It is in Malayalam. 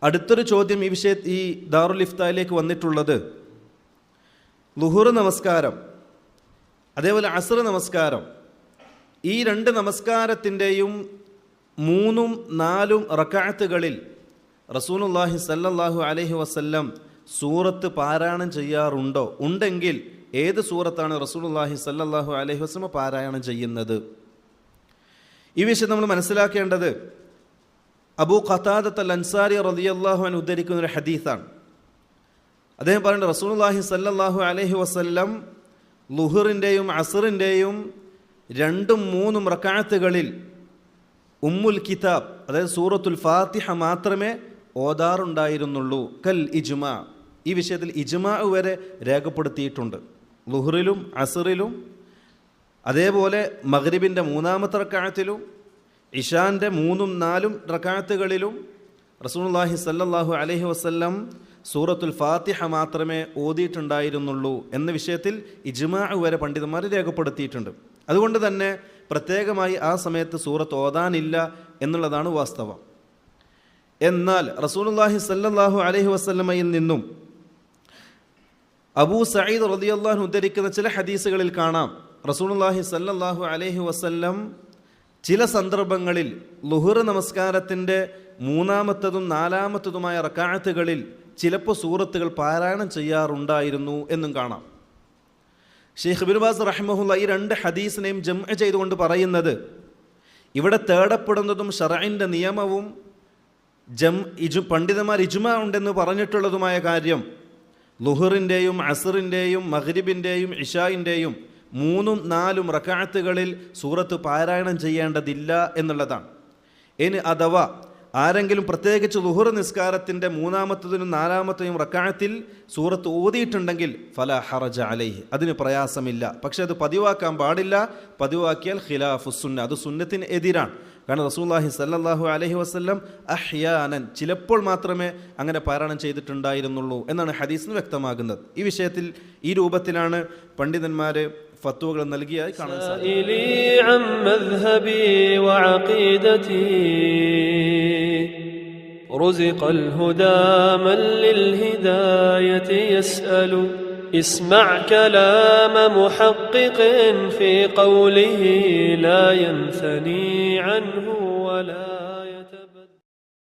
അടുത്തൊരു ചോദ്യം ഈ ദാറുൽ ഇഫ്തായിലേക്ക് വന്നിട്ടുള്ളത്, ളുഹുർ നമസ്കാരം അതേപോലെ അസ്ർ നമസ്കാരം, ഈ 2 നമസ്കാരത്തിൻ്റെയും 3ഉം 4ഉം റക്അത്തുകളിൽ റസൂലുള്ളാഹി സല്ലല്ലാഹു അലൈഹി വസല്ലം സൂറത്ത് പാരായണം ചെയ്യാറുണ്ടോ? ഉണ്ടെങ്കിൽ ഏത് സൂറത്താണ് റസൂലുള്ളാഹി സല്ലല്ലാഹു അലൈഹി വസല്ലം പാരായണം ചെയ്യുന്നത്? ഈ വിഷയം നമ്മൾ മനസ്സിലാക്കേണ്ടത് അബൂ ഖതാദത്ത് അൽ അൻസാരി റളിയല്ലാഹു അൻഹു ഉദ്ധരിക്കുന്ന ഒരു ഹദീസാണ്. അദ്ദേഹം പറയുന്നത്, റസൂലുള്ളാഹി സല്ലല്ലാഹു അലൈഹി വസല്ലം ളുഹറിൻ്റെയും അസ്റിൻ്റെയും 2ഉം 3ഉം റക്അത്തുകളിൽ ഉമ്മുൽ കിതാബ്, അതായത് സൂറത്തുൽ ഫാത്തിഹ മാത്രമേ ഓതാറുണ്ടായിരുന്നുള്ളൂ. കൽ ഇജ്മാ, ഈ വിഷയത്തിൽ ഇജ്മാ വരെ രേഖപ്പെടുത്തിയിട്ടുണ്ട്. ളുഹറിലും അസ്റിലും അതേപോലെ മഗ്രിബിൻ്റെ 3ാമത്തെ റക്അത്തിലും ഇശാൻ്റെ 3ഉം 4ഉം റക്അത്തുകളിലും റസൂലുള്ളാഹി സല്ലല്ലാഹു അലൈഹി വസല്ലം സൂറത്തുൽ ഫാത്തിഹ മാത്രമേ ഓതിയിട്ടുണ്ടായിരുന്നുള്ളൂ എന്ന വിഷയത്തിൽ ഇജ്മാ വരെ പണ്ഡിതന്മാർ രേഖപ്പെടുത്തിയിട്ടുണ്ട്. അതുകൊണ്ട് തന്നെ പ്രത്യേകമായി ആ സമയത്ത് സൂറത്ത് ഓതാനില്ല എന്നുള്ളതാണ് വാസ്തവം. എന്നാൽ റസൂലുള്ളാഹി സല്ലല്ലാഹു അലൈഹി വസല്ലമയിൽ നിന്നും അബൂ സഈദ് റളിയല്ലാഹു അൻഹു ഉദ്ധരിക്കുന്ന ചില ഹദീസുകളിൽ കാണാം, റസൂലുള്ളാഹി സല്ലല്ലാഹു അലൈഹി വസല്ലം ചില സന്ദർഭങ്ങളിൽ ളുഹർ നമസ്കാരത്തിൻ്റെ 3ാമത്തതും 4ാമത്തതുമായ റക്അത്തുകളിൽ ചിലപ്പോൾ സൂറത്തുകൾ പാരായണം ചെയ്യാറുണ്ടായിരുന്നു എന്നും കാണാം. ഷെയ്ഖ് ഇബ്നു ബാസ് റഹിമഹുല്ലാ ഈ 2 ഹദീസിനെയും ജംഅ ചെയ്തുകൊണ്ട് പറയുന്നത്, ഇവിടെ തേടപ്പെടുന്നതും ശർഇൻ്റെ നിയമവും പണ്ഡിതന്മാർ ഇജ്മാ ഉണ്ടെന്ന് പറഞ്ഞിട്ടുള്ളതുമായ കാര്യം ളുഹറിൻ്റെയും അസ്റിൻ്റെയും മഗ്രിബിൻ്റെയും ഇശായിൻ്റെയും 3ഉം 4ഉം റക്അത്തുകളിൽ സൂറത്ത് പാരായണം ചെയ്യേണ്ടതില്ല എന്നുള്ളതാണ്. ഇനി അഥവാ ആരെങ്കിലും പ്രത്യേകിച്ച് ളുഹർ നിസ്കാരത്തിൻ്റെ 3ാമത്തതിനും 4ാമത്തെയും റക്അത്തിൽ സൂറത്ത് ഓതിയിട്ടുണ്ടെങ്കിൽ ഫലാ ഹറജ അലൈഹി, അതിന് പ്രയാസമില്ല. പക്ഷെ അത് പതിവാക്കാൻ പാടില്ല. പതിവാക്കിയാൽ ഖിലാഫുസ് സുന്ന, അത് സുന്നത്തിന് എതിരാണ്. കാരണം റസൂലുള്ളാഹി സല്ലല്ലാഹു അലൈഹി വസല്ലം അഹ്യാനൻ, ചിലപ്പോൾ മാത്രമേ അങ്ങനെ പാരായണം ചെയ്തിട്ടുണ്ടായിരുന്നുള്ളൂ എന്നാണ് ഹദീസിന് വ്യക്തമാകുന്നത്. ഈ വിഷയത്തിൽ ഈ രൂപത്തിലാണ് പണ്ഡിതന്മാർ ഫത്വകൾ നൽകിയായി കാണാൻ رزق الهدى من للهداية يسأل اسمع كلام محقق في قوله لا ينثني عنه ولا